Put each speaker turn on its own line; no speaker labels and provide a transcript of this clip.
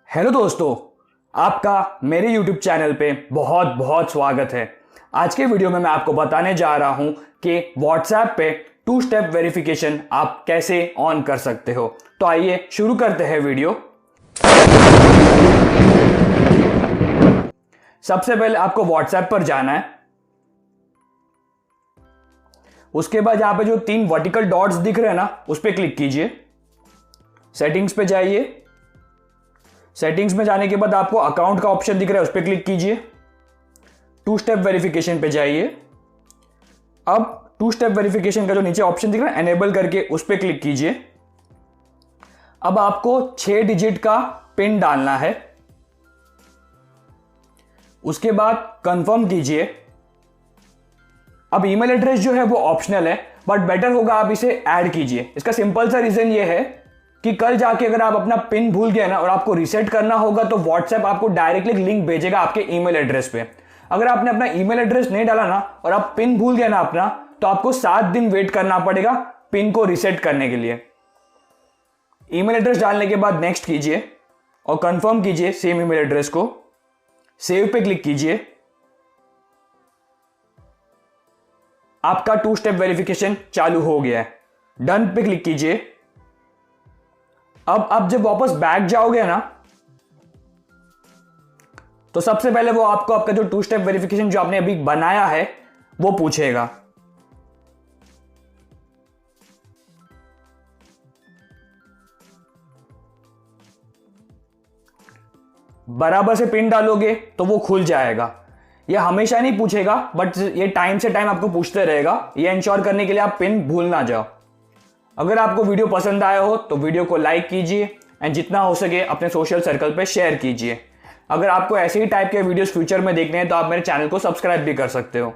Hello दोस्तों, आपका मेरे YouTube चैनल पे बहुत बहुत स्वागत है। आज के वीडियो में मैं आपको बताने जा रहा हूं कि WhatsApp पे 2 स्टेप वेरिफिकेशन आप कैसे ऑन कर सकते हो। तो आइए शुरू करते हैं वीडियो। सबसे पहले आपको WhatsApp पर जाना है। उसके बाद यहां पे जो 3 वर्टिकल डॉट्स दिख रहे हैं ना, उस पर क्लिक कीजिए। सेटिंग्स पे जाइए। सेटिंग्स में जाने के बाद आपको अकाउंट का ऑप्शन दिख रहा है, उस पर क्लिक कीजिए। 2 स्टेप वेरिफिकेशन पे जाइए। अब 2 स्टेप वेरिफिकेशन का जो नीचे ऑप्शन दिख रहा है एनेबल करके, उस पर क्लिक कीजिए। अब आपको 6 डिजिट का पिन डालना है। उसके बाद कंफर्म कीजिए। अब ईमेल एड्रेस जो है वो ऑप्शनल है, बट बेटर होगा आप इसे ऐड कीजिए। इसका सिंपल सा रीजन ये है कि कल जाके अगर आप अपना पिन भूल गए ना और आपको रीसेट करना होगा तो WhatsApp आपको डायरेक्टली लिंक भेजेगा आपके ईमेल एड्रेस पे। अगर आपने अपना ईमेल एड्रेस नहीं डाला ना और आप पिन भूल गए ना अपना, तो आपको 7 दिन वेट करना पड़ेगा पिन को रीसेट करने के लिए। ईमेल एड्रेस डालने के बाद नेक्स्ट कीजिए और कंफर्म कीजिए सेम ईमेल एड्रेस को। सेव पे क्लिक कीजिए। आपका 2 स्टेप वेरिफिकेशन चालू हो गया है। डन पे क्लिक कीजिए। अब आप जब वापस बैक जाओगे ना, तो सबसे पहले वो आपको आपका जो 2 स्टेप वेरिफिकेशन जो आपने अभी बनाया है वो पूछेगा। बराबर से पिन डालोगे तो वो खुल जाएगा। ये हमेशा नहीं पूछेगा, बट ये टाइम से टाइम आपको पूछते रहेगा, ये इंश्योर करने के लिए आप पिन भूल ना जाओ। अगर आपको वीडियो पसंद आया हो तो वीडियो को लाइक कीजिए एंड जितना हो सके अपने सोशल सर्कल पे शेयर कीजिए। अगर आपको ऐसे ही टाइप के वीडियोस फ्यूचर में देखने हैं तो आप मेरे चैनल को सब्सक्राइब भी कर सकते हो।